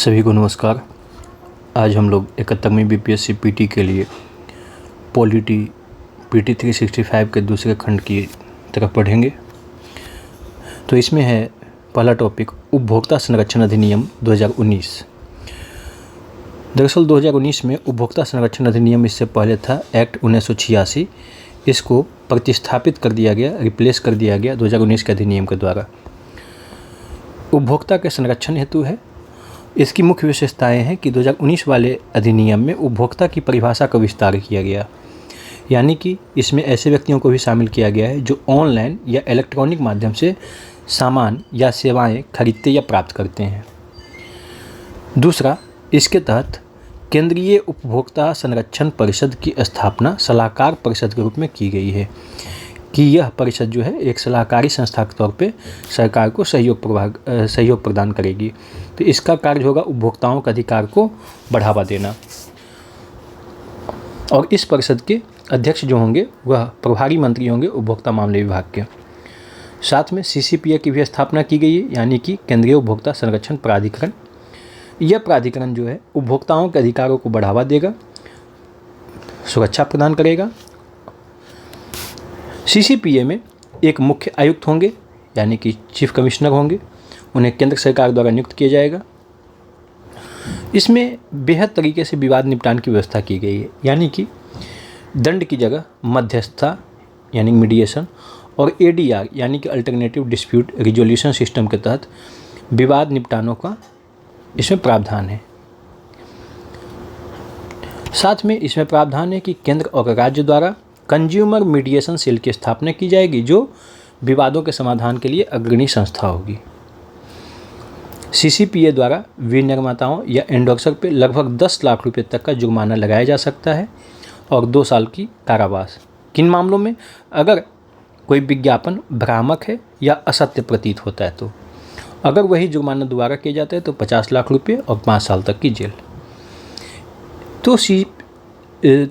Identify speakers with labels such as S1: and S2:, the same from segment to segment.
S1: सभी को नमस्कार। आज हम लोग 71वीं बीपीएससी पीटी के लिए पॉलिटी पीटी 365 के दूसरे खंड की तरफ पढ़ेंगे। तो इसमें है पहला टॉपिक उपभोक्ता संरक्षण अधिनियम 2019। दरअसल 2019 में उपभोक्ता संरक्षण अधिनियम इससे पहले था एक्ट 1986। इसको प्रतिस्थापित कर दिया गया, रिप्लेस कर दिया गया 2019 के अधिनियम के द्वारा। उपभोक्ता के संरक्षण हेतु है। इसकी मुख्य विशेषताएं हैं कि 2019 वाले अधिनियम में उपभोक्ता की परिभाषा का विस्तार किया गया, यानी कि इसमें ऐसे व्यक्तियों को भी शामिल किया गया है जो ऑनलाइन या इलेक्ट्रॉनिक माध्यम से सामान या सेवाएं खरीदते या प्राप्त करते हैं। दूसरा, इसके तहत केंद्रीय उपभोक्ता संरक्षण परिषद की स्थापना सलाहकार परिषद के रूप में की गई है कि यह परिषद जो है एक सलाहकारी संस्था के तौर पे सरकार को सहयोग प्रदान करेगी। तो इसका कार्य होगा उपभोक्ताओं के अधिकार को बढ़ावा देना। और इस परिषद के अध्यक्ष जो होंगे वह प्रभारी मंत्री होंगे उपभोक्ता मामले विभाग के। साथ में सीसीपीए की भी स्थापना की गई है, यानी कि केंद्रीय उपभोक्ता संरक्षण प्राधिकरण। यह प्राधिकरण जो है उपभोक्ताओं के अधिकारों को बढ़ावा देगा, सुरक्षा प्रदान करेगा। सीसीपीए में एक मुख्य आयुक्त होंगे, यानी कि चीफ कमिश्नर होंगे। उन्हें केंद्र सरकार द्वारा नियुक्त किया जाएगा। इसमें बेहद तरीके से विवाद निपटान की व्यवस्था की गई है, यानी कि दंड की जगह मध्यस्थता यानी मीडिएशन और एडीआर यानी कि अल्टरनेटिव डिस्प्यूट रिजोल्यूशन सिस्टम के तहत विवाद निपटानों का इसमें प्रावधान है। साथ में इसमें प्रावधान है कि केंद्र और राज्य द्वारा कंज्यूमर मीडिएशन सेल की स्थापना की जाएगी, जो विवादों के समाधान के लिए अग्रणी संस्था होगी। सीसीपीए द्वारा विनिर्माताओं या एंडोर्सर पर लगभग 10 लाख रुपए तक का जुर्माना लगाया जा सकता है और 2 साल की कारावास। किन मामलों में? अगर कोई विज्ञापन भ्रामक है या असत्य प्रतीत होता है तो। अगर वही जुर्माना दोबारा किया जाता है तो 50 लाख रुपये और 5 साल तक की जेल।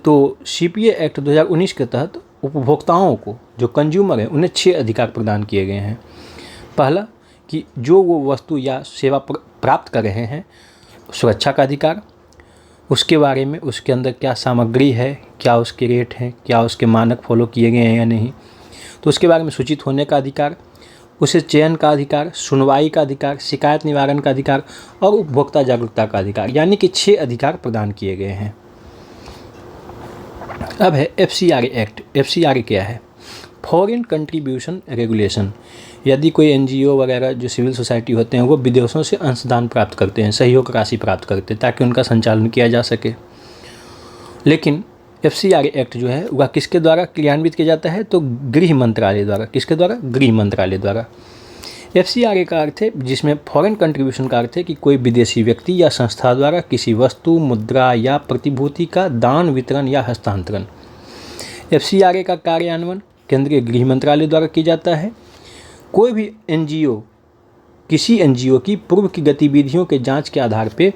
S1: तो सीपीए एक्ट 2019 के तहत उपभोक्ताओं को, जो कंज्यूमर हैं, उन्हें 6 अधिकार प्रदान किए गए हैं। पहला कि जो वो वस्तु या सेवा प्राप्त कर रहे हैं, सुरक्षा का अधिकार, उसके बारे में उसके अंदर क्या सामग्री है, क्या उसके रेट हैं, क्या उसके मानक फॉलो किए गए हैं या नहीं, तो उसके बारे में सूचित होने का अधिकार, उसे चयन का अधिकार, सुनवाई का अधिकार, शिकायत निवारण का अधिकार और उपभोक्ता जागरूकता का अधिकार, यानी कि 6 अधिकार प्रदान किए गए हैं। अब है एफसीआरए एक्ट। एफसीआरए क्या है? Foreign contribution regulation. यदि कोई एनजीओ वगैरह जो सिविल सोसाइटी होते हैं वो विदेशों से अंशदान प्राप्त करते हैं, सहयोग राशि प्राप्त करते हैं ताकि उनका संचालन किया जा सके, लेकिन एफसीआरए एक्ट जो है वह किसके द्वारा क्रियान्वित किया जाता है? तो गृह मंत्रालय द्वारा। किसके द्वारा? गृह मंत्रालय द्वारा। एफसीआरए का अर्थ है, जिसमें फॉरेन कंट्रीब्यूशन का अर्थ है कि कोई विदेशी व्यक्ति या संस्था द्वारा किसी वस्तु, मुद्रा या प्रतिभूति का दान, वितरण या हस्तांतरण। एफसीआरए का कार्यान्वयन केंद्रीय गृह मंत्रालय द्वारा किया जाता है। कोई भी एनजीओ किसी एनजीओ की पूर्व की गतिविधियों के जांच के आधार पे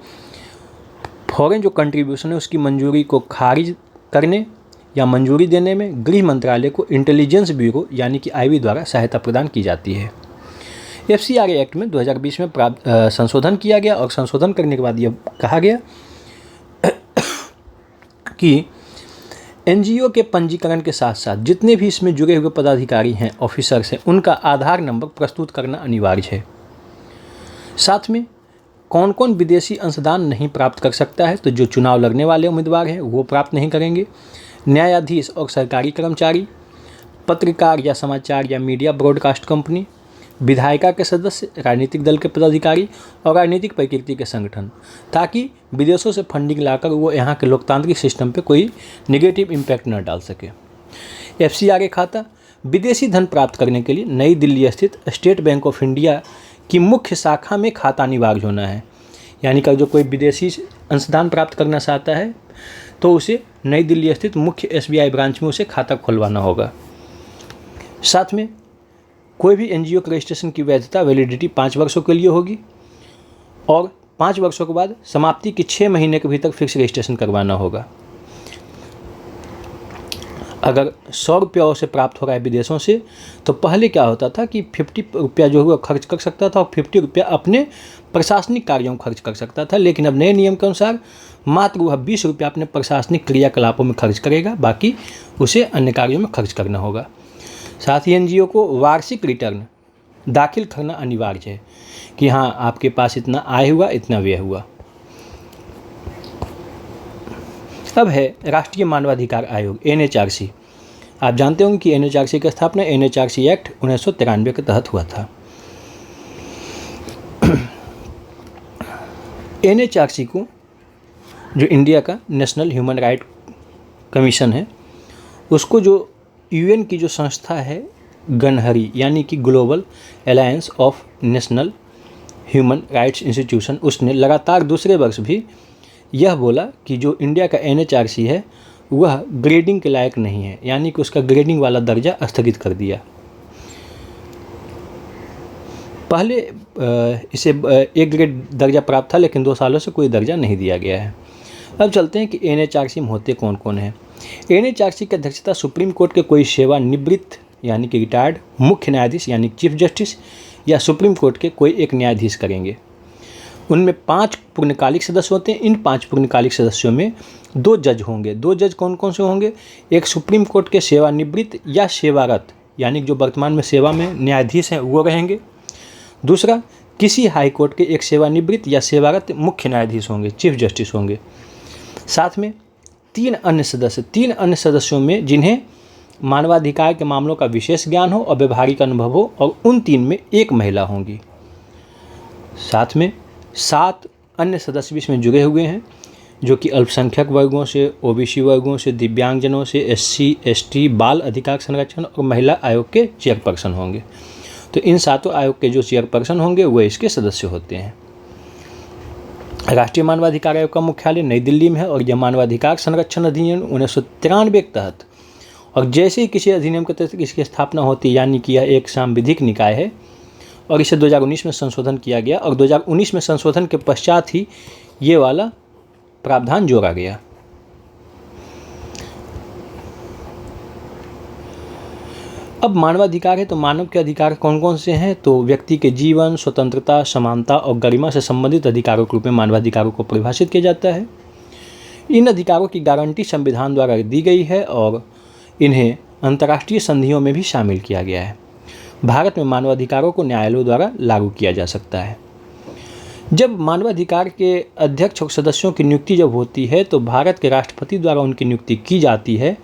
S1: फॉरेन जो कंट्रीब्यूशन है उसकी मंजूरी को खारिज करने या मंजूरी देने में गृह मंत्रालय को इंटेलिजेंस ब्यूरो यानी कि आईबी द्वारा सहायता प्रदान की जाती है। एफसीआरए एक्ट में 2020 में संशोधन किया गया और संशोधन करने के बाद यह कहा गया कि एनजीओ के पंजीकरण के साथ साथ जितने भी इसमें जुड़े हुए पदाधिकारी हैं, ऑफिसर्स हैं, उनका आधार नंबर प्रस्तुत करना अनिवार्य है। साथ में कौन कौन विदेशी अंशदान नहीं प्राप्त कर सकता है? तो जो चुनाव लड़ने वाले उम्मीदवार हैं वो प्राप्त नहीं करेंगे, न्यायाधीश और सरकारी कर्मचारी, पत्रकार या समाचार या मीडिया ब्रॉडकास्ट कंपनी, विधायिका के सदस्य, राजनीतिक दल के पदाधिकारी और राजनीतिक प्रकृति के संगठन, ताकि विदेशों से फंडिंग लाकर वो यहाँ के लोकतांत्रिक सिस्टम पे कोई नेगेटिव इम्पैक्ट न डाल सके। एफसीआरए खाता विदेशी धन प्राप्त करने के लिए नई दिल्ली स्थित स्टेट बैंक ऑफ इंडिया की मुख्य शाखा में खाता अनिवार्य होना है, यानी कि जो कोई विदेशी अंशदान प्राप्त करना चाहता है तो उसे नई दिल्ली स्थित मुख्य एसबीआई ब्रांच में उसे खाता खुलवाना होगा। साथ में कोई भी एनजीओ के रजिस्ट्रेशन की वैधता वैलिडिटी 5 वर्षों के लिए होगी और 5 वर्षों के बाद समाप्ति के 6 महीने के भीतर फिक्स रजिस्ट्रेशन करवाना होगा। अगर 100 रुपया उसे प्राप्त हो रहा है विदेशों से, तो पहले क्या होता था कि 50 रुपया जो है खर्च कर सकता था और 50 रुपया अपने प्रशासनिक कार्यों में खर्च कर सकता था। लेकिन अब नए नियम के अनुसार मात्र वह 20 रुपया अपने प्रशासनिक क्रियाकलापों में खर्च करेगा, बाकी उसे अन्य कार्यों में खर्च करना होगा। साथ ही एनजीओ को वार्षिक रिटर्न दाखिल करना अनिवार्य है कि हाँ, आपके पास इतना आय हुआ, इतना व्यय हुआ। अब है राष्ट्रीय मानवाधिकार आयोग एनएचआरसी। आप जानते होंगे कि एनएचआरसी की स्थापना एनएचआरसी एक्ट 1993 के तहत हुआ था। एनएचआरसी को जो इंडिया का नेशनल ह्यूमन राइट कमीशन है, उसको जो यूएन की जो संस्था है गनहरी, यानी कि global alliance of national human rights institution, उसने लगातार दूसरे वर्ष भी यह बोला कि जो इंडिया का एनएचआरसी है वह ग्रेडिंग के लायक नहीं है, यानी कि उसका ग्रेडिंग वाला दर्जा स्थगित कर दिया। पहले इसे एक ग्रेड दर्जा प्राप्त था, लेकिन 2 सालों से कोई दर्जा नहीं दिया गया है। अब चलते हैं कि एनएचआरसी में होते कौन कौन हैं। एनएचआरसी की अध्यक्षता सुप्रीम कोर्ट के कोई सेवानिवृत्त यानी कि रिटायर्ड मुख्य न्यायाधीश यानी चीफ जस्टिस या सुप्रीम कोर्ट के कोई एक न्यायाधीश करेंगे। उनमें 5 पूर्णकालिक सदस्य होते हैं। इन 5 पूर्णकालिक सदस्यों में 2 जज होंगे। 2 जज कौन कौन से होंगे? एक सुप्रीम कोर्ट के सेवानिवृत्त या सेवारत यानी जो वर्तमान में सेवा में न्यायाधीश हैं वो रहेंगे। दूसरा, किसी हाई कोर्ट के एक सेवानिवृत्त या सेवारत मुख्य न्यायाधीश होंगे, चीफ जस्टिस होंगे। साथ में 3 अन्य सदस्यों में जिन्हें मानवाधिकार के मामलों का विशेष ज्ञान हो और व्यवहारिक अनुभव हो, और उन 3 में एक महिला होंगी। साथ में 7 अन्य सदस्य भी इसमें जुड़े हुए हैं, जो कि अल्पसंख्यक वर्गों से, ओबीसी वर्गों से, दिव्यांगजनों से, एससी एसटी, बाल अधिकार संरक्षण और महिला आयोग के चेयरपर्सन होंगे। तो इन 7 आयोग के जो चेयरपर्सन होंगे वो इसके सदस्य होते हैं। राष्ट्रीय मानवाधिकार आयोग का मुख्यालय नई दिल्ली में है और यह मानवाधिकार संरक्षण अधिनियम 1993 के तहत, और जैसे ही किसी अधिनियम के तहत इसकी स्थापना होती है, यानी कि यह एक सांविधिक निकाय है, और इसे 2019 में संशोधन किया गया, और 2019 में संशोधन के पश्चात ही ये वाला प्रावधान जोड़ा गया। अब मानवाधिकार है तो मानव के अधिकार कौन कौन से हैं? तो व्यक्ति के जीवन, स्वतंत्रता, समानता और गरिमा से संबंधित अधिकारों के रूप में मानवाधिकारों को परिभाषित किया जाता है। इन अधिकारों की गारंटी संविधान द्वारा दी गई है और इन्हें अंतर्राष्ट्रीय संधियों में भी शामिल किया गया है। भारत में मानवाधिकारों को न्यायालयों द्वारा लागू किया जा सकता है। जब मानवाधिकार के अध्यक्ष और सदस्यों की नियुक्ति जब होती है तो भारत के राष्ट्रपति द्वारा उनकी नियुक्ति की जाती है,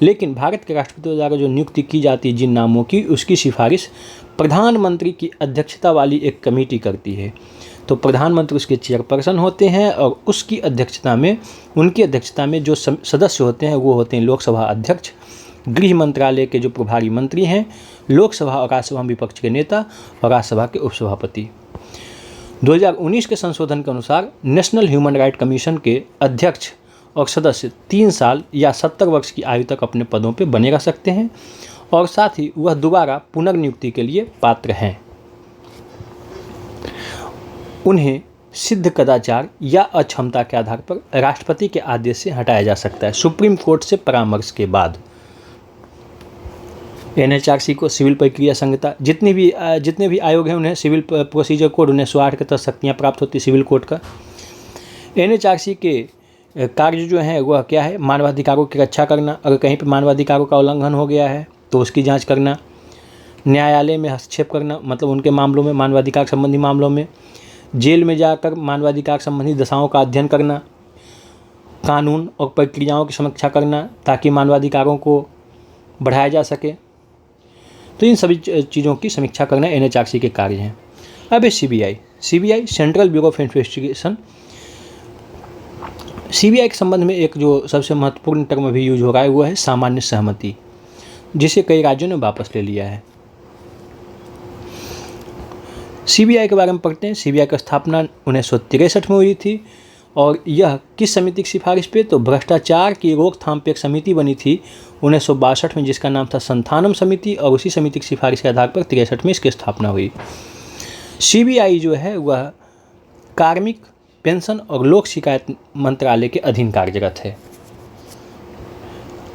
S1: लेकिन भारत के राष्ट्रपति द्वारा जो नियुक्ति की जाती है जिन नामों की, उसकी सिफारिश प्रधानमंत्री की अध्यक्षता वाली एक कमेटी करती है। तो प्रधानमंत्री उसके चेयरपर्सन होते हैं और उसकी अध्यक्षता में, उनकी अध्यक्षता में जो सदस्य होते हैं वो होते हैं लोकसभा अध्यक्ष, गृह मंत्रालय के जो प्रभारी मंत्री हैं, लोकसभा और राज्यसभा विपक्ष के नेता और राज्यसभा के उपसभापति। 2019 के संशोधन के अनुसार नेशनल ह्यूमन राइट कमीशन के अध्यक्ष और सदस्य 3 साल या 70 वर्ष की आयु तक अपने पदों पर बने रह सकते हैं और साथ ही वह दोबारा पुनर्नियुक्ति के लिए पात्र हैं। उन्हें सिद्ध कदाचार या अक्षमता के आधार पर राष्ट्रपति के आदेश से हटाया जा सकता है, सुप्रीम कोर्ट से परामर्श के बाद। एनएचआरसी को सिविल प्रक्रिया संहिता, जितने भी आयोग हैं उन्हें सिविल प्रोसीजर कोड 1908 के तहत शक्तियाँ प्राप्त होती है सिविल कोड का। एनएचआरसी के कार्य जो हैं वह क्या है? मानवाधिकारों की रक्षा करना, अगर कहीं पर मानवाधिकारों का उल्लंघन हो गया है तो उसकी जांच करना, न्यायालय में हस्तक्षेप करना, मतलब उनके मामलों में, मानवाधिकार संबंधी मामलों में, जेल में जाकर मानवाधिकार संबंधी दशाओं का अध्ययन करना, कानून और प्रक्रियाओं की समीक्षा करना ताकि मानवाधिकारों को बढ़ाया जा सके। तो इन सभी चीज़ों की समीक्षा करना एनएचआरसी के कार्य हैं। अब है CBI central bureau of investigation. CBI के संबंध में एक जो सबसे महत्वपूर्ण टर्म अभी यूज हो रहा है वो है सामान्य सहमति, जिसे कई राज्यों ने वापस ले लिया है। सीबीआई के बारे में पढ़ते हैं। सीबीआई की स्थापना 1963 में हुई थी और यह किस समिति की सिफारिश पे? तो भ्रष्टाचार की रोकथाम पे एक समिति बनी थी 1962 में जिसका नाम था संथानम समिति, और उसी समिति की सिफारिश के आधार पर 63 में इसकी स्थापना हुई। सीबीआई जो है वह कार्मिक, पेंशन और लोक शिकायत मंत्रालय के अधीन कार्यरत है।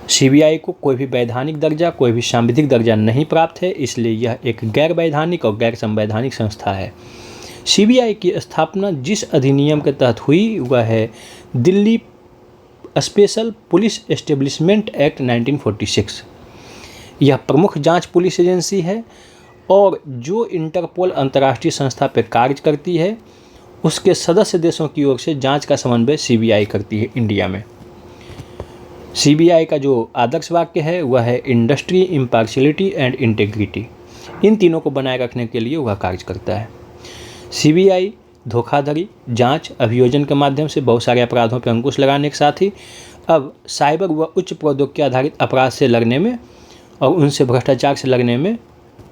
S1: सीबीआई को कोई भी वैधानिक दर्जा, कोई भी सांविधिक दर्जा नहीं प्राप्त है, इसलिए यह एक गैर वैधानिक और गैर संवैधानिक संस्था है। सीबीआई की स्थापना जिस अधिनियम के तहत हुई वह है Delhi special police establishment act 1946। यह प्रमुख जांच पुलिस एजेंसी है और जो इंटरपोल अंतर्राष्ट्रीय संस्था पर कार्य करती है उसके सदस्य देशों की ओर से जांच का समन्वय सीबीआई करती है इंडिया में। सीबीआई का जो आदर्श वाक्य है वह है इंडस्ट्री, इम्पार्शियलिटी एंड इंटेग्रिटी। इन तीनों को बनाए रखने के लिए वह कार्य करता है। सीबीआई धोखाधड़ी, जांच, अभियोजन के माध्यम से बहुत सारे अपराधों पर अंकुश लगाने के साथ ही अब साइबर व उच्च प्रौद्योगिकी आधारित अपराध से लड़ने में और उनसे भ्रष्टाचार से लड़ने में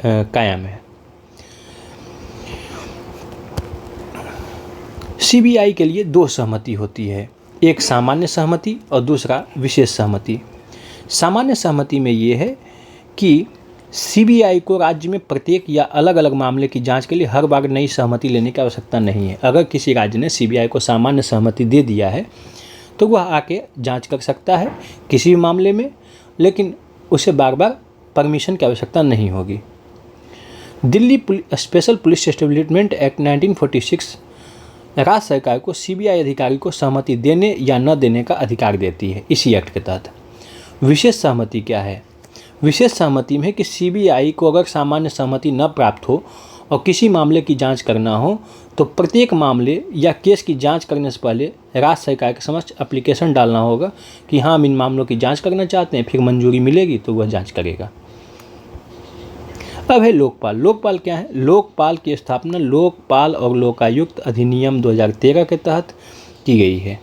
S1: कायम है। सीबीआई के लिए दो सहमति होती है, एक सामान्य सहमति और दूसरा विशेष सहमति। सामान्य सहमति में ये है कि सीबीआई को राज्य में प्रत्येक या अलग अलग मामले की जांच के लिए हर बार नई सहमति लेने की आवश्यकता नहीं है। अगर किसी राज्य ने सीबीआई को सामान्य सहमति दे दिया है तो वह आके जांच कर सकता है किसी भी मामले में, लेकिन उसे बार बार परमिशन की आवश्यकता नहीं होगी। Delhi special police establishment act 1946 राज्य सरकार को सीबीआई अधिकारी को सहमति देने या न देने का अधिकार देती है। इसी एक्ट के तहत विशेष सहमति क्या है? विशेष सहमति में है कि सीबीआई को अगर सामान्य सहमति न प्राप्त हो और किसी मामले की जांच करना हो तो प्रत्येक मामले या केस की जांच करने से पहले राज्य सरकार के समक्ष एप्लीकेशन डालना होगा कि हाँ, हम इन मामलों की जांच करना चाहते हैं, फिर मंजूरी मिलेगी तो वह जांच करेगा। अब है लोकपाल। लोकपाल क्या है? लोकपाल की स्थापना लोकपाल और लोकायुक्त अधिनियम 2013 के तहत की गई है।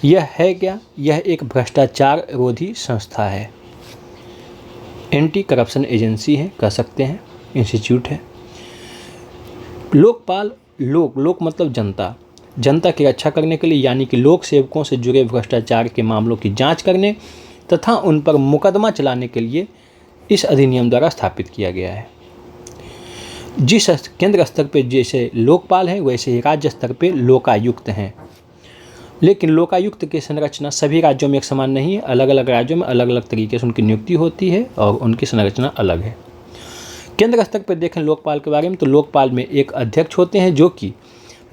S1: यह है क्या? यह एक भ्रष्टाचार रोधी संस्था है, एंटी करप्शन एजेंसी है, कह सकते हैं, इंस्टीट्यूट है। लोकपाल, लोक मतलब जनता, जनता की रक्षा करने के लिए यानी कि लोक सेवकों से जुड़े भ्रष्टाचार के मामलों की जांच करने तथा उन पर मुकदमा चलाने के लिए इस अधिनियम द्वारा स्थापित किया गया है। जिस केंद्र स्तर पर जैसे लोकपाल है वैसे ही राज्य स्तर पर लोकायुक्त हैं, लेकिन लोकायुक्त की संरचना सभी राज्यों में एक समान नहीं है। अलग अलग राज्यों में अलग अलग तरीके से उनकी नियुक्ति होती है और उनकी संरचना अलग है। केंद्र स्तर पर देखें लोकपाल के बारे में तो लोकपाल में एक अध्यक्ष होते हैं जो कि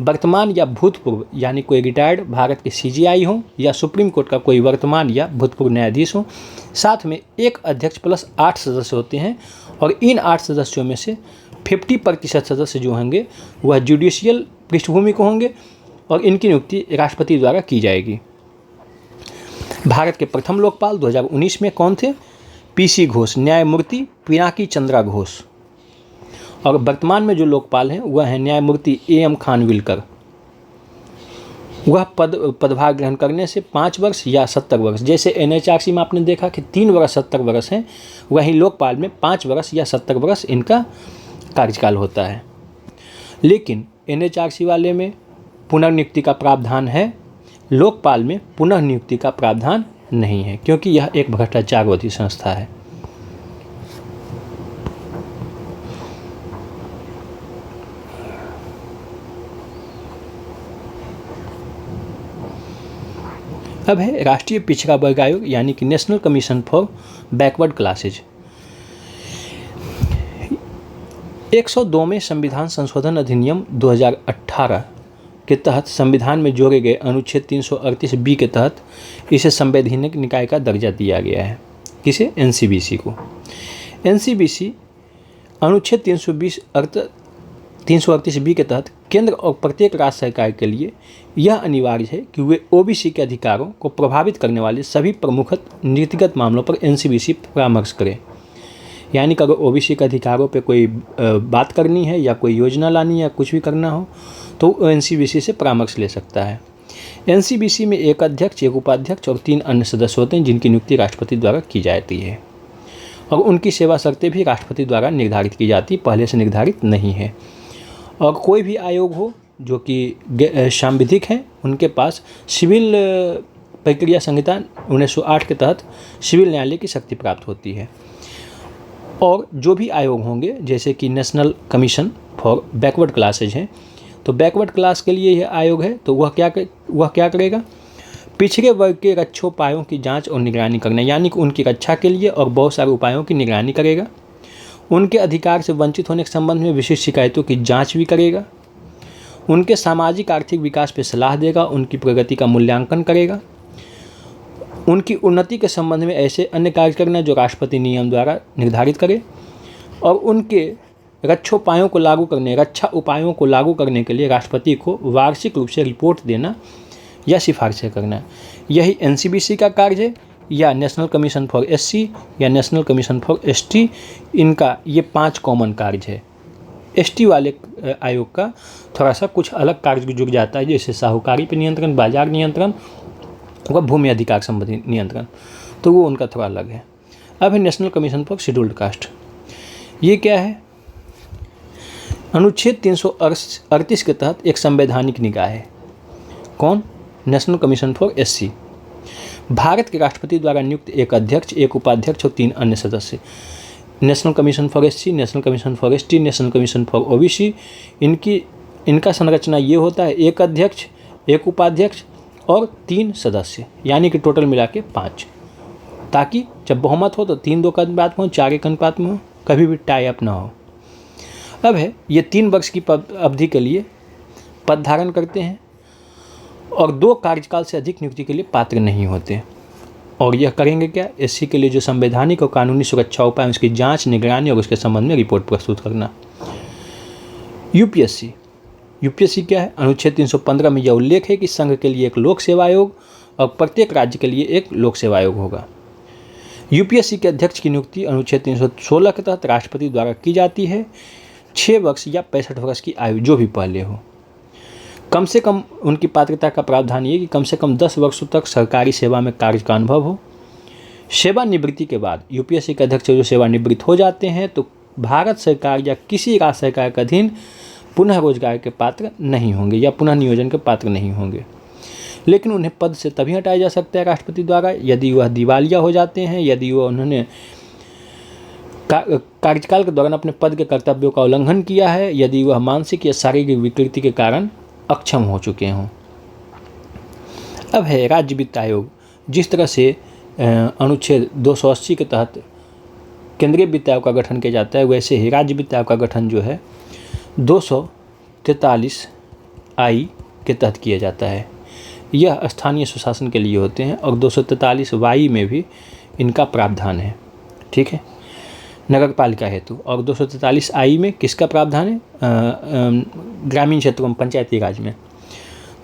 S1: वर्तमान या भूतपूर्व यानी कोई रिटायर्ड भारत के सीजीआई हो या सुप्रीम कोर्ट का कोई वर्तमान या भूतपूर्व न्यायाधीश हो। साथ में एक अध्यक्ष प्लस 8 सदस्य होते हैं और इन 8 सदस्यों में से 50% सदस्य जो होंगे वह जुडिशियल पृष्ठभूमि को होंगे और इनकी नियुक्ति राष्ट्रपति द्वारा की जाएगी। भारत के प्रथम लोकपाल 2019 में कौन थे? पीसी घोष, न्यायमूर्ति पिनाकी चंद्रा घोष। और वर्तमान में जो लोकपाल हैं वह है न्यायमूर्ति एएम खानविलकर। वह पदभार ग्रहण करने से 5 वर्ष या 70 वर्ष, जैसे एनएचआरसी में आपने देखा कि 3 वर्ष 70 वर्ष हैं, वहीं लोकपाल में 5 वर्ष या 70 वर्ष इनका कार्यकाल होता है। लेकिन एनएचआरसी वाले में पुनर्नियुक्ति का प्रावधान है, लोकपाल में पुनर्नियुक्ति का प्रावधान नहीं है क्योंकि यह एक भ्रष्टाचार रोधी संस्था है। अब है राष्ट्रीय पिछड़ा वर्ग आयोग यानी कि national commission for backward classes. 102 में संविधान संशोधन अधिनियम 2018 के तहत संविधान में जोड़े गए अनुच्छेद 338B के तहत इसे संवैधानिक निकाय का दर्जा दिया गया है। किसे? एनसीबीसी को। एनसीबीसी अनुच्छेद 338B के तहत केंद्र और प्रत्येक राज्य सरकार के लिए यह अनिवार्य है कि वे ओबीसी के अधिकारों को प्रभावित करने वाले सभी प्रमुख नीतिगत मामलों पर एनसीबीसी परामर्श करे। यानी कि अगर ओबीसी के अधिकारों पर कोई बात करनी है या कोई योजना लानी है या कुछ भी करना हो तो एनसीबीसी से परामर्श ले सकता है। एनसीबीसी में एक अध्यक्ष, एक उपाध्यक्ष और 3 अन्य सदस्य होते हैं जिनकी नियुक्ति राष्ट्रपति द्वारा की जाती है और उनकी सेवा शर्तें भी राष्ट्रपति द्वारा निर्धारित की जाती, पहले से निर्धारित नहीं है। और कोई भी आयोग हो जो कि सांविधिक हैं उनके पास सिविल प्रक्रिया संहिता 1908 के तहत सिविल न्यायालय की शक्ति प्राप्त होती है। और जो भी आयोग होंगे जैसे कि national commission for backward classes हैं तो बैकवर्ड क्लास के लिए यह आयोग है तो वह क्या करेगा? पिछड़े वर्ग के रक्षोपायों की जांच और निगरानी करना, यानी कि उनकी रक्षा के लिए और बहुत सारे उपायों की निगरानी करेगा। उनके अधिकार से वंचित होने के संबंध में विशिष्ट शिकायतों की जांच भी करेगा। उनके सामाजिक आर्थिक विकास पर सलाह देगा, उनकी प्रगति का मूल्यांकन करेगा। उनकी उन्नति के संबंध में ऐसे अन्य कार्य करना जो राष्ट्रपति नियम द्वारा निर्धारित करे, और उनके रक्षा उपायों को लागू करने के लिए राष्ट्रपति को वार्षिक रूप से रिपोर्ट देना या सिफारिशें करना। यही एनसीबीसी का कार्य है, या नेशनल कमीशन फॉर एससी या नेशनल कमीशन फॉर एसटी। इनका ये 5 कॉमन कार्य है। एसटी वाले आयोग का थोड़ा सा कुछ अलग कार्य जुड़ जाता है, जैसे साहूकारी पर नियंत्रण, बाजार नियंत्रण व भूमि अधिकार संबंधी नियंत्रण, तो वो उनका थोड़ा अलग है। अब है national commission for scheduled caste. ये क्या है? अनुच्छेद 338 के तहत एक संवैधानिक निकाय है। कौन? National commission for SC. Bharat के राष्ट्रपति द्वारा नियुक्त एक अध्यक्ष, एक उपाध्यक्ष और 3 अन्य सदस्य। National commission for SC, national commission for ST, national commission for OBC, इनका संरचना ये होता है: एक अध्यक्ष, एक उपाध्यक्ष और 3 सदस्य, यानी कि टोटल मिला के 5, ताकि जब बहुमत हो तो 3-2 के अनुपात में हो, 4 के अनुपात में हो, कभी भी टाई अप ना हो। अब है ये 3 वर्ष की अवधि के लिए पद धारण करते हैं और 2 कार्यकाल से अधिक नियुक्ति के लिए पात्र नहीं होते। और यह करेंगे क्या? एससी के लिए जो संवैधानिक और कानूनी सुरक्षा उपाय, उसकी जांच, निगरानी और उसके संबंध में रिपोर्ट प्रस्तुत करना। यूपीएससी क्या है? अनुच्छेद 315 में यह उल्लेख है कि संघ के लिए एक लोक सेवा आयोग और प्रत्येक राज्य के लिए एक लोक सेवा आयोग होगा। यूपीएससी के अध्यक्ष की नियुक्ति अनुच्छेद 316 के तहत राष्ट्रपति द्वारा की जाती है। 6 वर्ष या 65 वर्ष की आयु, जो भी पहले हो। कम से कम उनकी पात्रता का प्रावधान ये कि कम से कम 10 वर्षों तक सरकारी सेवा में कार्य का अनुभव हो। सेवानिवृत्ति के बाद यूपीएससी के अध्यक्ष जो सेवानिवृत्त हो जाते हैं तो भारत सरकार या किसी राज्य सरकार के अधीन पुनः रोजगार के पात्र नहीं होंगे या पुनः नियोजन के पात्र नहीं होंगे। लेकिन उन्हें पद से तभी हटाया जा सकता है राष्ट्रपति द्वारा यदि वह दिवालिया हो जाते हैं, यदि वह उन्होंने कार्यकाल के दौरान अपने पद के कर्तव्यों का उल्लंघन किया है, यदि वह मानसिक या शारीरिक विकृति के कारण अक्षम हो चुके हों। अब है राज्य वित्त आयोग। जिस तरह से अनुच्छेद 280 के तहत केंद्रीय वित्त आयोग का गठन किया जाता है, वैसे ही राज्य वित्त आयोग का गठन जो है 243 आई के तहत किया जाता है। यह स्थानीय सुशासन के लिए होते हैं और 243 वाई में भी इनका प्रावधान है। ठीक है, नगर पालिका हेतु। और 243 आई में किसका प्रावधान है? ग्रामीण क्षेत्रों में, पंचायती राज में।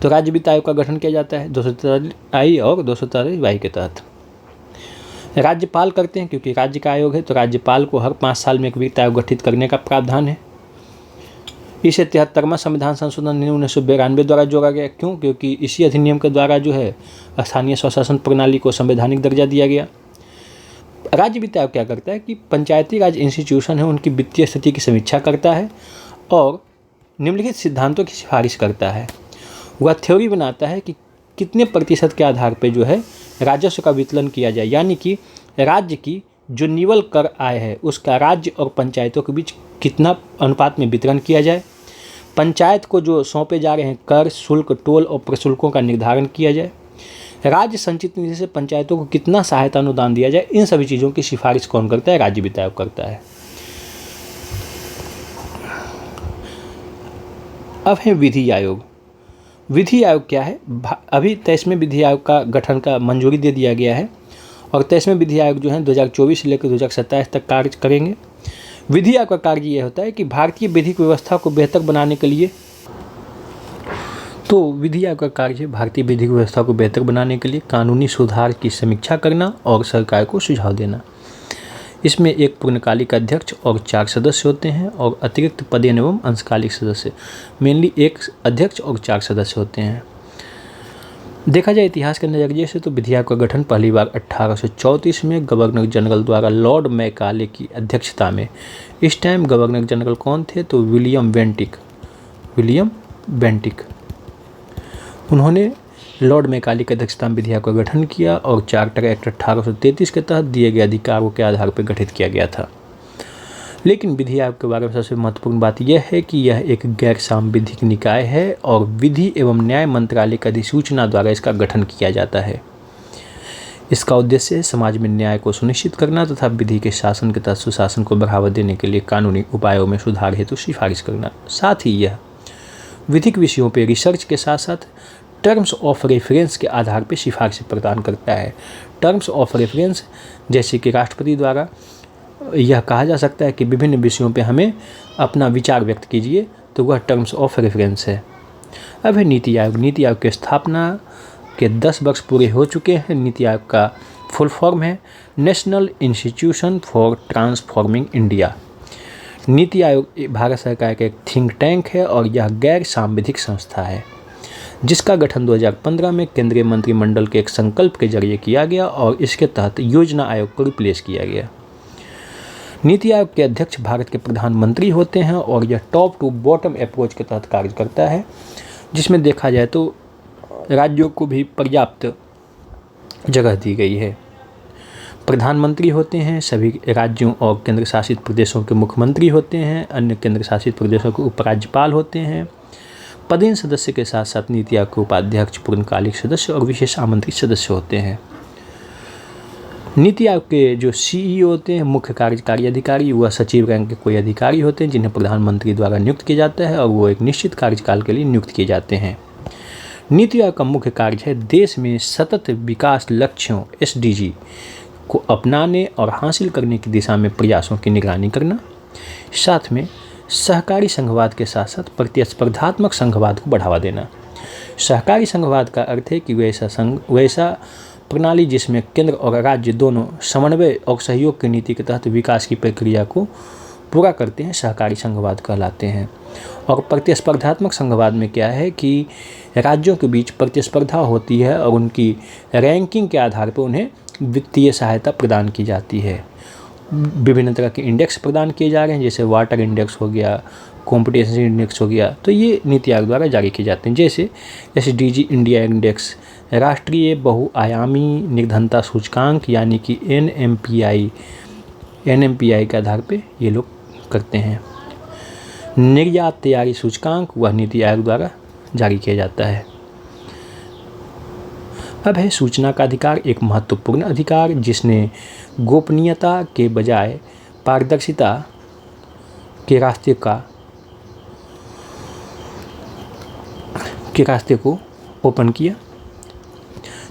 S1: तो राज्य वित्त आयोग का गठन किया जाता है 243 आई और 243 वाई के तहत। राज्यपाल करते हैं, क्योंकि राज्य का आयोग है तो राज्यपाल को हर 5 साल में एक वित्त आयोग गठित करने का प्रावधान है। इसे 73वां संविधान संशोधन 1992 द्वारा जोड़ा गया। क्यों? क्योंकि इसी अधिनियम के द्वारा जो है स्थानीय स्वशासन प्रणाली को संवैधानिक दर्जा दिया गया। राज्य वित्त आयोग क्या करता है कि पंचायती राज इंस्टीट्यूशन है उनकी वित्तीय स्थिति की समीक्षा करता है और निम्नलिखित सिद्धांतों की सिफारिश करता है। वह थ्योरी बनाता है कि कितने प्रतिशत के आधार पर जो है राजस्व का वितरण किया जाए, यानी कि राज्य की जो निवल कर आय है उसका राज्य और पंचायतों के बीच कितना अनुपात में वितरण किया जाए। पंचायत को जो सौंपे जा रहे हैं कर, शुल्क, टोल और प्रशुल्कों का निर्धारण किया जाए। राज्य संचित निधि से पंचायतों को कितना सहायता अनुदान दिया जाए। इन सभी चीज़ों की सिफारिश कौन करता है? राज्य वित्त आयोग करता है। अब है विधि आयोग। विधि आयोग क्या है? अभी 23वें विधि आयोग का गठन का मंजूरी दे दिया गया है और 23वें विधि आयोग जो है 2024 से लेकर 2027 तक कार्य करेंगे। विधि आयोग का कार्य यह होता है कि भारतीय विधिक व्यवस्था को बेहतर बनाने के लिए, तो विधि आयोग का कार्य है भारतीय विधिक व्यवस्था को बेहतर बनाने के लिए कानूनी सुधार की समीक्षा करना और सरकार को सुझाव देना। इसमें एक पूर्णकालिक अध्यक्ष और 4 सदस्य होते हैं और अतिरिक्त पदेन एवं अंशकालिक सदस्य, मेनली 1 अध्यक्ष और 4 सदस्य होते हैं। देखा जाए इतिहास के नज़रिए से तो विधि आयोग का गठन पहली बार 1834 में गवर्नर जनरल द्वारा लॉर्ड मैकाले की अध्यक्षता में। इस टाइम गवर्नर जनरल कौन थे? तो विलियम बेंटिक। उन्होंने लॉर्ड मैकाले की अध्यक्षता में विधि आयोग का गठन किया और चार्टर एक्ट 1833 के तहत दिए गए अधिकारों के आधार पर गठित किया गया था। लेकिन विधि आयोग के बारे में सबसे महत्वपूर्ण बात यह है कि यह एक गैर सांविधिक निकाय है और विधि एवं न्याय मंत्रालय की अधिसूचना द्वारा इसका गठन किया जाता है। इसका उद्देश्य है समाज में न्याय को सुनिश्चित करना तथा विधि के शासन के तहत सुशासन को बढ़ावा देने के लिए कानूनी उपायों में सुधार हेतु सिफारिश करना। साथ ही यह विधिक विषयों पर रिसर्च के साथ साथ टर्म्स ऑफ रेफरेंस के आधार पर सिफारिश प्रदान करता है। टर्म्स ऑफ रेफरेंस जैसे कि राष्ट्रपति द्वारा यह कहा जा सकता है कि विभिन्न विषयों पे हमें अपना विचार व्यक्त कीजिए, तो वह टर्म्स ऑफ रेफरेंस है। अब है नीति आयोग। नीति आयोग की स्थापना के 10 वर्ष पूरे हो चुके हैं। नीति आयोग का फुल फॉर्म है national institution for transforming India. NITI Aayog Bharat सरकार का एक थिंक टैंक है और यह गैर सांविधिक संस्था है जिसका गठन 2015 में केंद्रीय मंत्रिमंडल के एक संकल्प के जरिए किया गया और इसके तहत योजना आयोग को रिप्लेस किया गया। नीति आयोग के अध्यक्ष भारत के प्रधानमंत्री होते हैं और यह टॉप टू बॉटम अप्रोच के तहत कार्य करता है, जिसमें देखा जाए तो राज्यों को भी पर्याप्त जगह दी गई है। प्रधानमंत्री होते हैं, सभी राज्यों और केंद्र शासित प्रदेशों के मुख्यमंत्री होते हैं, अन्य केंद्र शासित प्रदेशों के उपराज्यपाल होते हैं। पदेन सदस्य के साथ साथ नीति आयोग के उपाध्यक्ष, पूर्णकालिक सदस्य और विशेष आमंत्रित सदस्य होते हैं। नीति आयोग के जो CEO होते हैं, मुख्य कार्यकारी अधिकारी, वह सचिव रैंक के कोई अधिकारी होते हैं जिन्हें प्रधानमंत्री द्वारा नियुक्त किया जाता है और वो एक निश्चित कार्यकाल के लिए नियुक्त किए जाते हैं। नीति आयोग का मुख्य कार्य है देश में सतत विकास लक्ष्यों SDG को अपनाने और हासिल करने की दिशा में प्रयासों की निगरानी करना, साथ में सहकारी संघवाद के साथ साथ प्रतिस्पर्धात्मक संघवाद को बढ़ावा देना। सहकारी संघवाद का अर्थ है कि वैसा प्रणाली जिसमें केंद्र और राज्य दोनों समन्वय और सहयोग की नीति के तहत विकास की प्रक्रिया को पूरा करते हैं, सहकारी संघवाद कहलाते हैं। और प्रतिस्पर्धात्मक संघवाद में क्या है कि राज्यों के बीच प्रतिस्पर्धा होती है और उनकी रैंकिंग के आधार पर उन्हें वित्तीय सहायता प्रदान की जाती है। विभिन्न तरह के इंडेक्स प्रदान किए जा रहे हैं, जैसे वाटर इंडेक्स हो गया, कॉम्पिटिशन इंडेक्स हो गया, तो ये नीति आयोग द्वारा जारी किए जाते हैं। जैसे SDG इंडिया इंडेक्स, राष्ट्रीय बहुआयामी निर्धनता सूचकांक यानी कि NMPI के आधार पे ये लोग करते हैं। निर्यात तैयारी सूचकांक वह नीति आयोग द्वारा जारी किया जाता है। अब है सूचना का अधिकार, एक महत्वपूर्ण अधिकार जिसने गोपनीयता के बजाय पारदर्शिता के रास्ते को ओपन किया।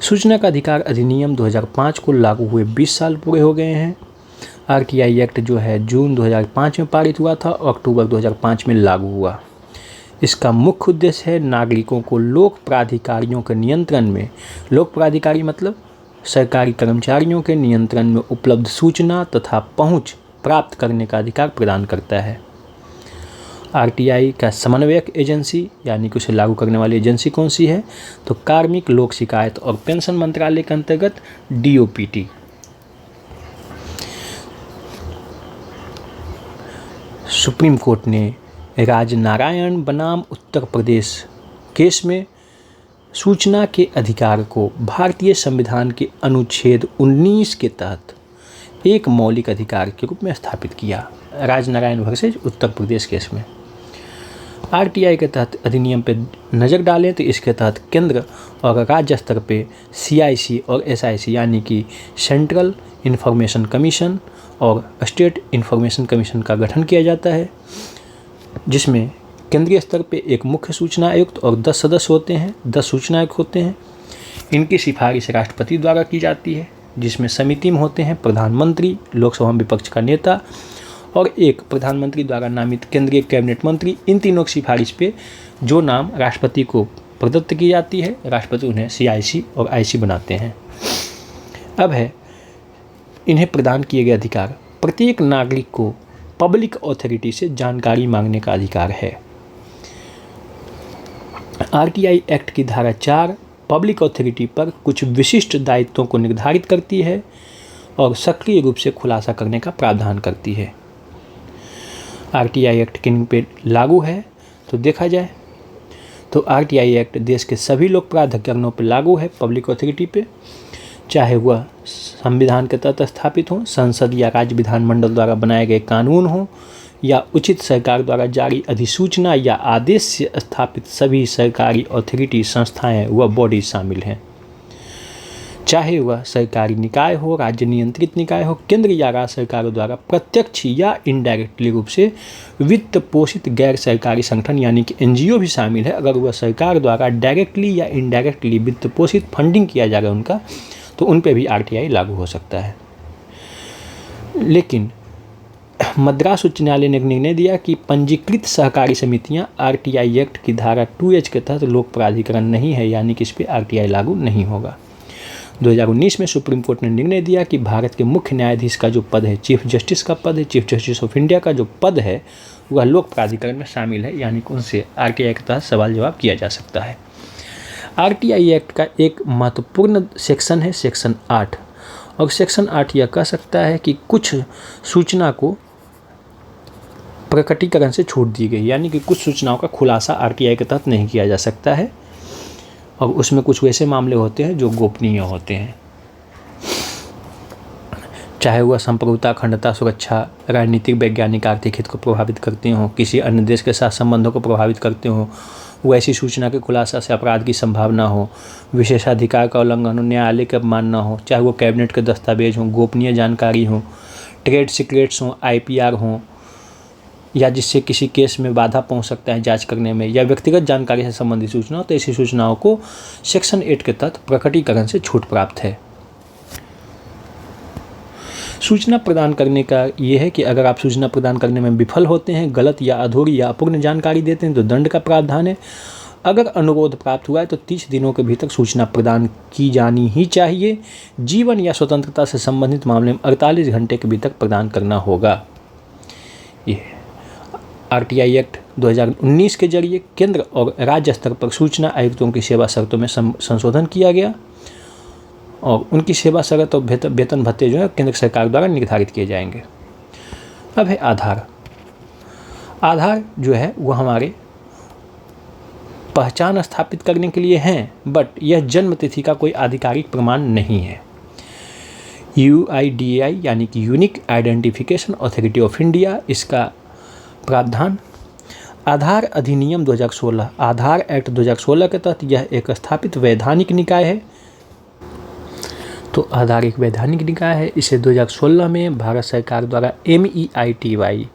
S1: सूचना का अधिकार अधिनियम 2005 को लागू हुए 20 साल पूरे हो गए हैं। RTI एक्ट जो है जून 2005 में पारित हुआ था और अक्टूबर 2005 में लागू हुआ। इसका मुख्य उद्देश्य है नागरिकों को लोक प्राधिकारियों के नियंत्रण में, लोक प्राधिकारी मतलब सरकारी कर्मचारियों के नियंत्रण में उपलब्ध सूचना तथा पहुंच प्राप्त करने का अधिकार प्रदान करता है। RTI का समन्वयक एजेंसी यानी कि उसे लागू करने वाली एजेंसी कौन सी है, तो कार्मिक लोक शिकायत और पेंशन मंत्रालय के अंतर्गत DOPT। सुप्रीम कोर्ट ने राजनारायण बनाम उत्तर प्रदेश केस में सूचना के अधिकार को भारतीय संविधान के अनुच्छेद 19 के तहत एक मौलिक अधिकार के रूप में स्थापित किया। राजनारायण वर्सेज उत्तर प्रदेश केस में RTI के तहत अधिनियम पे नज़र डालें तो इसके तहत केंद्र और राज्य स्तर पे CIC और SIC यानी कि सेंट्रल इंफॉर्मेशन कमीशन और स्टेट इंफॉर्मेशन कमीशन का गठन किया जाता है, जिसमें केंद्रीय स्तर पे एक मुख्य सूचना आयुक्त और 10 सदस्य होते हैं, 10 सूचना आयुक्त होते हैं। इनकी सिफारिश राष्ट्रपति द्वारा की जाती है, जिसमें समिति में होते हैं प्रधानमंत्री, लोकसभा में विपक्ष का नेता और एक प्रधानमंत्री द्वारा नामित केंद्रीय कैबिनेट मंत्री। इन तीनों की सिफारिश पे जो नाम राष्ट्रपति को प्रदत्त की जाती है, राष्ट्रपति उन्हें CIC और IC बनाते हैं। अब है इन्हें प्रदान किए गए अधिकार। प्रत्येक नागरिक को पब्लिक अथॉरिटी से जानकारी मांगने का अधिकार है। RTI एक्ट की धारा 4 पब्लिक अथॉरिटी पर कुछ विशिष्ट दायित्वों को निर्धारित करती है और सक्रिय रूप से खुलासा करने का प्रावधान करती है। RTI एक्ट किन पे लागू है तो देखा जाए तो RTI एक्ट देश के सभी लोक प्राधिकरणों पर लागू है, पब्लिक अथॉरिटी पे। चाहे वह संविधान के तहत स्थापित हो, संसद या राज्य विधानमंडल द्वारा बनाए गए कानून हो, या उचित सरकार द्वारा जारी अधिसूचना या आदेश से स्थापित सभी सरकारी अथॉरिटी, संस्थाएं व बॉडी शामिल हैं। चाहे वह सरकारी निकाय हो, राज्य नियंत्रित निकाय हो, केंद्र या राज्य सरकारों द्वारा प्रत्यक्ष या इनडायरेक्टली रूप से वित्त पोषित गैर सरकारी संगठन यानी कि एनजीओ भी शामिल है। अगर वह सरकार द्वारा डायरेक्टली या इनडायरेक्टली वित्त पोषित फंडिंग किया जाएगा उनका, तो उन पर भी आरटीआई लागू हो सकता है। लेकिन मद्रास उच्च न्यायालय ने एक निर्णय दिया कि पंजीकृत सहकारी समितियां आरटीआई एक्ट की धारा 2H के तहत लोक प्राधिकरण नहीं है, यानी कि इस पर आरटीआई लागू नहीं होगा। 2019 में सुप्रीम कोर्ट ने निर्णय दिया कि भारत के मुख्य न्यायाधीश का जो पद है, चीफ जस्टिस का पद है, चीफ जस्टिस ऑफ इंडिया का जो पद है, वह लोक प्राधिकरण में शामिल है, यानी कि उनसे आरटीआई के तहत सवाल जवाब किया जा सकता है। आरटीआई एक्ट का एक महत्वपूर्ण सेक्शन है सेक्शन 8, और सेक्शन 8 यह कह सकता है कि कुछ सूचना को प्रकटीकरण से छूट दी गई, यानी कि कुछ सूचनाओं का खुलासा आरटीआई के तहत नहीं किया जा सकता है, और उसमें कुछ वैसे मामले होते हैं जो गोपनीय होते हैं। चाहे वह संप्रभुता, अखंडता, सुरक्षा, राजनीतिक, वैज्ञानिक, आर्थिक हित को प्रभावित करते हों, किसी अन्य देश के साथ संबंधों को प्रभावित करते हों, वैसी सूचना के खुलासा से अपराध की संभावना हो, विशेषाधिकार का उल्लंघन हो, न्यायालय का अपमानना हो, चाहे वो कैबिनेट के दस्तावेज हों, गोपनीय जानकारी हो, ट्रेड सीक्रेट्स हों, आईपीआर हों, या जिससे किसी केस में बाधा पहुंच सकता है जांच करने में, या व्यक्तिगत जानकारी से संबंधित सूचना हो, तो ऐसी सूचनाओं को सेक्शन 8 के तहत प्रकटीकरण से छूट प्राप्त है। सूचना प्रदान करने का ये है कि अगर आप सूचना प्रदान करने में विफल होते हैं, गलत या अधूरी या अपूर्ण जानकारी देते हैं, तो दंड का प्रावधान है। अगर अनुरोध प्राप्त हुआ है तो 30 दिनों के भीतर सूचना प्रदान की जानी ही चाहिए। जीवन या स्वतंत्रता से संबंधित मामले में 48 घंटे के भीतर प्रदान करना होगा। ये आरटीआई एक्ट 2019 के जरिए केंद्र और राज्य स्तर पर सूचना आयुक्तों की सेवा शर्तों में संशोधन किया गया, और उनकी सेवा शर्त और वेतन भत्ते जो है केंद्र सरकार द्वारा निर्धारित किए जाएंगे। अब है आधार। आधार जो है वो हमारे पहचान स्थापित करने के लिए हैं, बट यह जन्म तिथि का कोई आधिकारिक प्रमाण नहीं है। UIDAI यानी कि unique identification authority of India, इसका प्रावधान आधार अधिनियम 2016, आधार एक्ट 2016 के तहत यह एक स्थापित वैधानिक निकाय है। तो आधार एक वैधानिक निकाय है। इसे 2016 में भारत सरकार द्वारा MEITY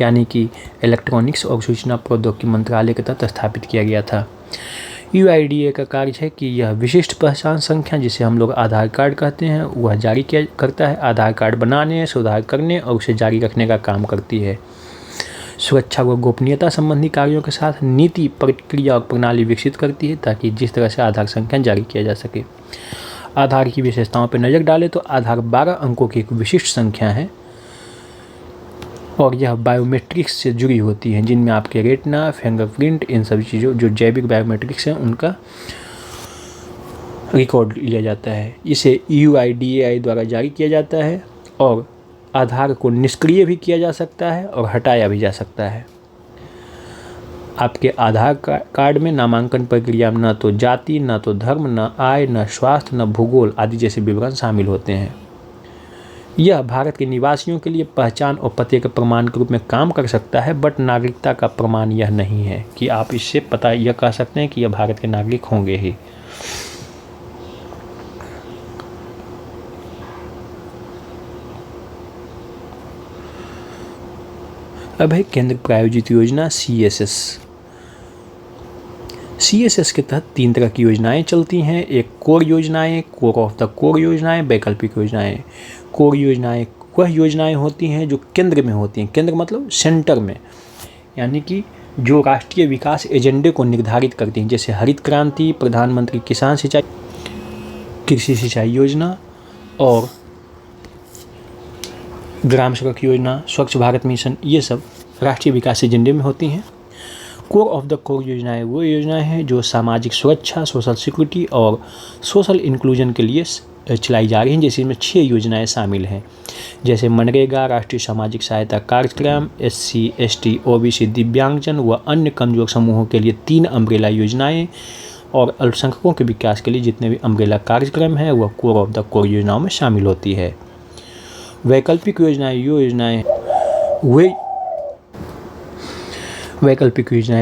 S1: यानी कि इलेक्ट्रॉनिक्स और सूचना प्रौद्योगिकी मंत्रालय के तहत स्थापित किया गया था। UIDAI का कार्य है कि यह विशिष्ट पहचान संख्या, जिसे हम लोग आधार कार्ड कहते हैं, वह जारी करता है। आधार कार्ड बनाने, सुधार करने और उसे जारी रखने का काम करती है। सुरक्षा व गोपनीयता संबंधी कार्यों के साथ नीति, प्रक्रिया और प्रणाली विकसित करती है, ताकि जिस तरह से आधार संख्या जारी किया जा सके। आधार की विशेषताओं पर नज़र डालें तो आधार 12 अंकों की एक विशिष्ट संख्या है, और यह बायोमेट्रिक्स से जुड़ी होती है, जिनमें आपके रेटिना, फिंगरप्रिंट, इन सभी चीज़ों जो जैविक बायोमेट्रिक्स हैं उनका रिकॉर्ड लिया जाता है। इसे UIDAI द्वारा जारी किया जाता है, और आधार को निष्क्रिय भी किया जा सकता है और हटाया भी जा सकता है। आपके आधार कार्ड में नामांकन प्रक्रिया में न तो जाति, न तो धर्म, न आय, न स्वास्थ्य, न भूगोल आदि जैसे विवरण शामिल होते हैं। यह भारत के निवासियों के लिए पहचान और पते के प्रमाण के रूप में काम कर सकता है, बट नागरिकता का प्रमाण यह नहीं है कि आप इससे पता यह कह सकते हैं कि यह भारत के नागरिक होंगे ही। अब है केंद्र प्रायोजित योजना CSS के तहत 3 तरह की योजनाएं चलती हैं। एक कोर योजनाएं, कोर ऑफ द कोर योजनाएं, वैकल्पिक योजनाएं। कोर योजनाएं वह योजनाएं होती हैं जो केंद्र में होती हैं। केंद्र मतलब सेंटर में, यानी कि जो राष्ट्रीय विकास एजेंडे को निर्धारित करती हैं, जैसे हरित क्रांति, प्रधानमंत्री किसान सिंचाई, कृषि सिंचाई योजना और ग्राम सड़क योजना, स्वच्छ भारत मिशन, ये सब राष्ट्रीय विकास एजेंडे में होती हैं। कोर ऑफ द कोर योजनाएं वो योजनाएं हैं जो सामाजिक सुरक्षा, सोशल सिक्योरिटी और सोशल इंक्लूजन के लिए चलाई जा रही हैं, जैसे इसमें 6 योजनाएं शामिल हैं, जैसे मनरेगा, राष्ट्रीय सामाजिक सहायता कार्यक्रम, SC, ST, OBC, दिव्यांगजन व अन्य कमजोर समूहों के लिए 3 अम्ब्रेला योजनाएं, और अल्पसंख्यकों के विकास के लिए जितने भी अम्ब्रेला कार्यक्रम हैं वह कोर ऑफ द कोर योजनाओं में शामिल होती है। वैकल्पिक योजनाएं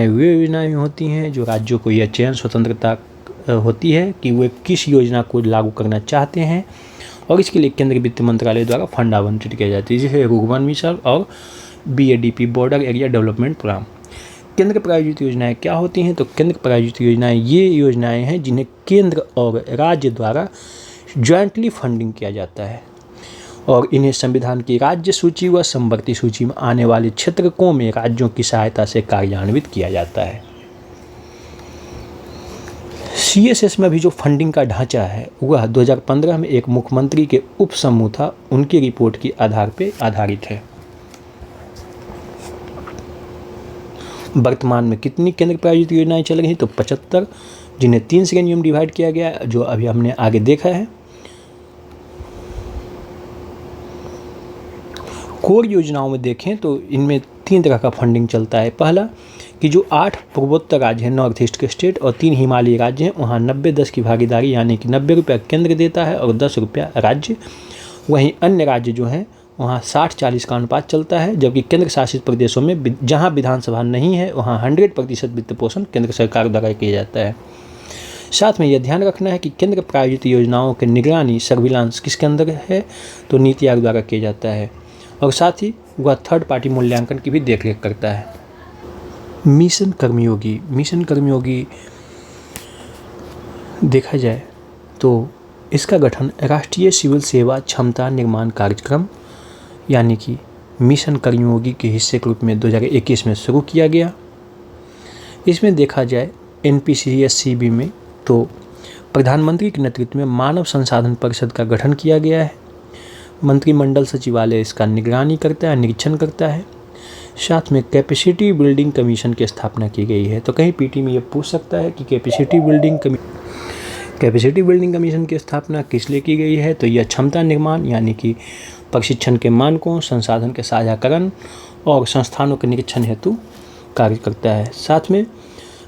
S1: वे योजनाएं होती हैं जो राज्यों को यह चयन स्वतंत्रता होती है कि वे किस योजना को लागू करना चाहते हैं और इसके लिए केंद्रीय वित्त मंत्रालय द्वारा फंड आवंटित किया जाता है, जैसे रूर्बन मिशन और BADP border area development programme. केंद्र प्रायोजित योजनाएं क्या होती हैं? तो केंद्र प्रायोजित योजनाएं ये योजनाएं हैं जिन्हें केंद्र और राज्य द्वारा ज्वाइंटली फंडिंग किया जाता है और इन्हें संविधान की राज्य सूची व समवर्ती सूची में आने वाले क्षेत्रकों में राज्यों की सहायता से कार्यान्वित किया जाता है। CSS में भी जो फंडिंग का ढांचा है वह 2015 में एक मुख्यमंत्री के उप समूह था, उनकी रिपोर्ट के आधार पर आधारित है। वर्तमान में कितनी केंद्र प्रायोजित योजनाएं चल रही हैं? तो 75, जिन्हें 3 श्रेणियों में डिवाइड किया गया है, जो अभी हमने आगे देखा है। कोर योजनाओं में देखें तो इनमें 3 तरह का फंडिंग चलता है। पहला कि जो 8 पूर्वोत्तर राज्य हैं, नॉर्थ ईस्ट के स्टेट, और 3 हिमालयी राज्य हैं, वहाँ 90-10 की भागीदारी, यानी कि 90 रुपया केंद्र देता है और 10 रुपया राज्य। वहीं अन्य राज्य जो हैं वहाँ 60-40 का अनुपात चलता है, जबकि केंद्र शासित प्रदेशों में जहाँ विधानसभा नहीं है वहाँ 100% वित्त पोषण केंद्र सरकार द्वारा किया जाता है। साथ में यह ध्यान रखना है कि केंद्र प्रायोजित योजनाओं की निगरानी सर्विलांस किसके अंदर है? तो नीति आयोग द्वारा किया जाता है और साथ ही वह थर्ड पार्टी मूल्यांकन की भी देखरेख करता है। मिशन कर्मयोगी देखा जाए तो इसका गठन राष्ट्रीय सिविल सेवा क्षमता निर्माण कार्यक्रम यानी कि मिशन कर्मयोगी के हिस्से के रूप में 2021 में शुरू किया गया। इसमें देखा जाए NPCSCB में तो प्रधानमंत्री के नेतृत्व में मानव संसाधन परिषद का गठन किया गया है। मंत्रिमंडल सचिवालय इसका निरीक्षण करता है। साथ में कैपेसिटी बिल्डिंग कमीशन की स्थापना की गई है। तो कहीं PT में ये पूछ सकता है कि कैपेसिटी बिल्डिंग कमीशन की स्थापना किस लिए की गई है? तो यह क्षमता निर्माण यानी कि प्रशिक्षण के मानकों, संसाधन के साझाकरण और संस्थानों के निरीक्षण हेतु कार्य करता है। साथ में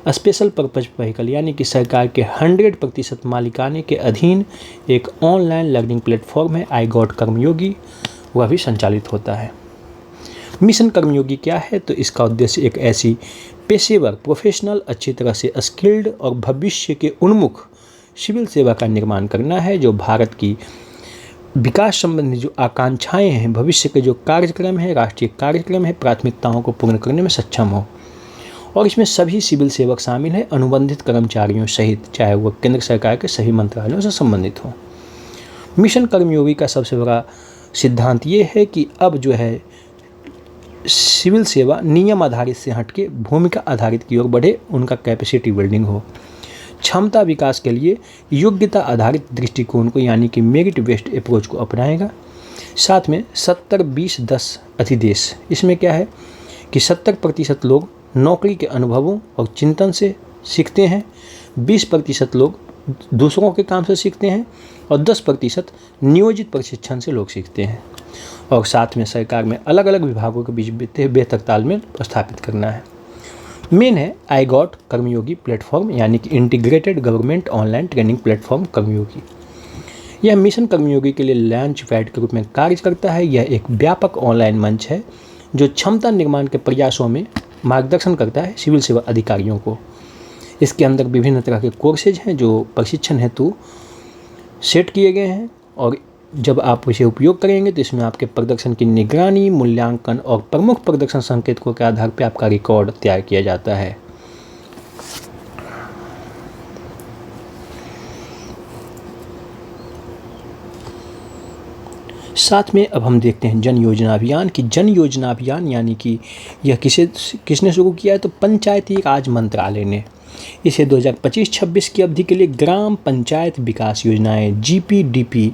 S1: स्पेशल पर्पज व्हीकल यानी कि सरकार के 100% मालिकाने के अधीन एक ऑनलाइन लर्निंग प्लेटफॉर्म है iGOT कर्मयोगी, वह भी संचालित होता है। मिशन कर्मयोगी क्या है? तो इसका उद्देश्य एक ऐसी पेशेवर प्रोफेशनल अच्छी तरह से स्किल्ड और भविष्य के उन्मुख सिविल सेवा का निर्माण करना है जो भारत की विकास संबंधी जो आकांक्षाएं हैं, भविष्य के जो कार्यक्रम है, राष्ट्रीय कार्यक्रम है, प्राथमिकताओं को पूर्ण करने में सक्षम हो। और इसमें सभी सिविल सेवक शामिल हैं, अनुबंधित कर्मचारियों सहित, चाहे वह केंद्र सरकार के सभी मंत्रालयों से संबंधित हो। मिशन कर्मयोगी का सबसे बड़ा सिद्धांत ये है कि अब जो है सिविल सेवा नियम आधारित से हटके भूमिका आधारित की ओर बढ़े, उनका कैपेसिटी बिल्डिंग हो। क्षमता विकास के लिए योग्यता आधारित दृष्टिकोण को यानी कि मेरिट बेस्ड अप्रोच को अपनाएगा। साथ में 70-20-10 अधिदेश, इसमें क्या है कि 70% लोग नौकरी के अनुभवों और चिंतन से सीखते हैं, 20% लोग दूसरों के काम से सीखते हैं और 10% नियोजित प्रशिक्षण से लोग सीखते हैं। और साथ में सरकार में अलग अलग विभागों के बीच बेहतर तालमेल स्थापित करना है। मेन है iGOT कर्मयोगी प्लेटफॉर्म यानी कि integrated government online training platform Karmayogi. यह मिशन कर्मयोगी के लिए लॉन्च पैड के रूप में कार्य करता है। यह एक व्यापक ऑनलाइन मंच है जो क्षमता निर्माण के प्रयासों में मार्गदर्शन करता है सिविल सेवा अधिकारियों को। इसके अंदर विभिन्न तरह के कोर्सेज हैं जो प्रशिक्षण हेतु सेट किए गए हैं और जब आप इसे उपयोग करेंगे तो इसमें आपके प्रदर्शन की निगरानी, मूल्यांकन और प्रमुख प्रदर्शन संकेतकों के आधार पर आपका रिकॉर्ड तैयार किया जाता है। साथ में अब हम देखते हैं जन योजना अभियान की। जन योजना अभियान यानी कि यह किसने शुरू किया है? तो पंचायती राज मंत्रालय ने इसे 2025-26 की अवधि के लिए ग्राम पंचायत विकास योजनाएं GPDP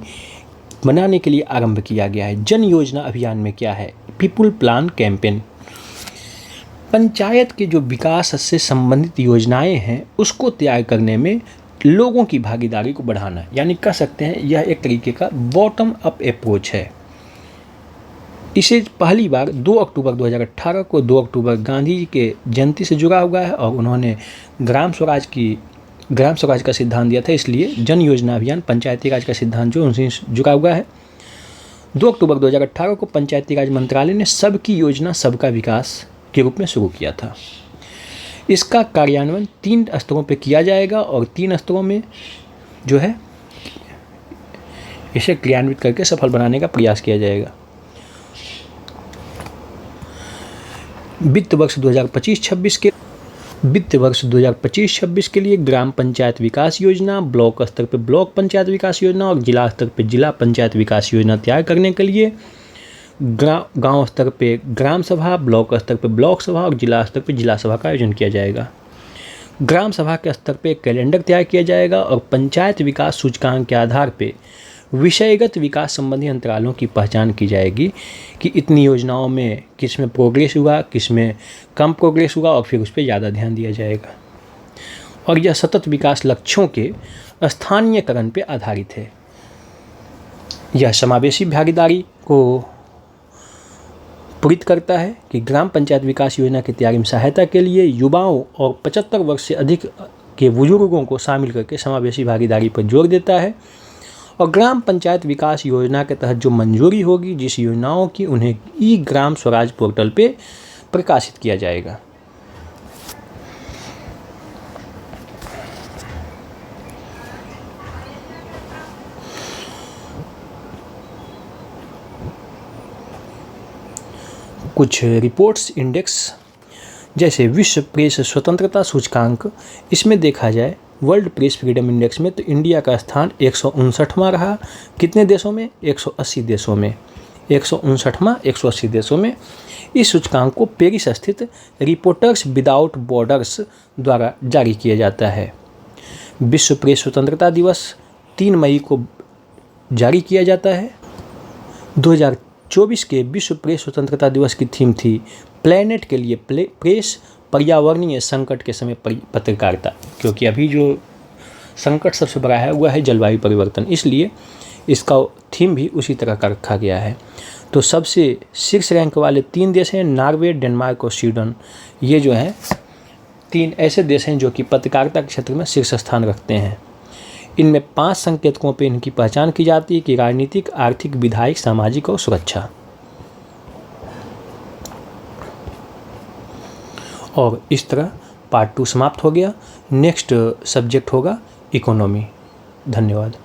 S1: बनाने के लिए आरंभ किया गया है। जन योजना अभियान में क्या है? पीपुल प्लान कैंपेन, पंचायत के जो विकास से संबंधित योजनाएं हैं उसको तैयार करने में लोगों की भागीदारी को बढ़ाना, यानी कह सकते हैं यह एक तरीके का बॉटम अप अप्रोच है। इसे पहली बार 2 अक्टूबर 2018 को 2 अक्टूबर गांधी जी के जयंती से जुड़ा हुआ है और उन्होंने ग्राम स्वराज की ग्राम स्वराज का सिद्धांत दिया था, इसलिए जन योजना अभियान पंचायती राज का सिद्धांत जो उनसे जुड़ा हुआ है। 2 अक्टूबर 2018 को पंचायती राज मंत्रालय ने सबकी योजना सबका विकास के रूप में शुरू किया था। इसका कार्यान्वयन 3 स्तरों पे किया जाएगा और 3 स्तरों में जो है इसे क्रियान्वित करके सफल बनाने का प्रयास किया जाएगा। वित्त वर्ष 2025-26 के लिए ग्राम पंचायत विकास योजना, ब्लॉक स्तर पर ब्लॉक पंचायत विकास योजना और जिला स्तर पर जिला पंचायत विकास योजना तैयार करने के लिए गांव स्तर पे ग्राम सभा, ब्लॉक स्तर पे ब्लॉक सभा और जिला स्तर पे जिला सभा का आयोजन किया जाएगा। ग्राम सभा के स्तर पे कैलेंडर तैयार किया जाएगा और पंचायत विकास सूचकांक के आधार पे विषयगत विकास संबंधी अंतरालों की पहचान की जाएगी कि इतनी योजनाओं में किस में प्रोग्रेस हुआ, किस में कम प्रोग्रेस हुआ और फिर उस पर ज़्यादा ध्यान दिया जाएगा। और यह सतत विकास लक्ष्यों के स्थानीयकरण पर आधारित है। यह समावेशी भागीदारी को प्रेरित करता है कि ग्राम पंचायत विकास योजना की तैयारी में सहायता के लिए युवाओं और 75 वर्ष से अधिक के बुजुर्गों को शामिल करके समावेशी भागीदारी पर जोर देता है। और ग्राम पंचायत विकास योजना के तहत जो मंजूरी होगी जिस योजनाओं की, उन्हें ई ग्राम स्वराज पोर्टल पे प्रकाशित किया जाएगा। कुछ रिपोर्ट्स इंडेक्स जैसे विश्व प्रेस स्वतंत्रता सूचकांक, इसमें देखा जाए वर्ल्ड प्रेस फ्रीडम इंडेक्स में तो इंडिया का स्थान 159वां रहा। कितने देशों में? 180 देशों में। 159वां 180 देशों में। इस सूचकांक को पेरिस स्थित रिपोर्टर्स विदाउट बॉर्डर्स द्वारा जारी किया जाता है। विश्व प्रेस स्वतंत्रता दिवस 3 मई को जारी किया जाता है। 2024 के विश्व प्रेस स्वतंत्रता दिवस की थीम थी प्लेनेट के लिए प्रेस, पर्यावरणीय संकट के समय पत्रकारिता, क्योंकि अभी जो संकट सबसे बड़ा है वह है जलवायु परिवर्तन, इसलिए इसका थीम भी उसी तरह का रखा गया है। तो सबसे शीर्ष रैंक वाले 3 देश हैं नॉर्वे, डेनमार्क और स्वीडन। ये जो हैं 3 ऐसे देश हैं जो कि पत्रकारिता के क्षेत्र में शीर्ष स्थान रखते हैं। इनमें 5 संकेतकों पर इनकी पहचान की जाती है कि राजनीतिक, आर्थिक, विधायिक, सामाजिक और सुरक्षा। और इस तरह पार्ट 2 समाप्त हो गया। नेक्स्ट सब्जेक्ट होगा इकोनॉमी। धन्यवाद।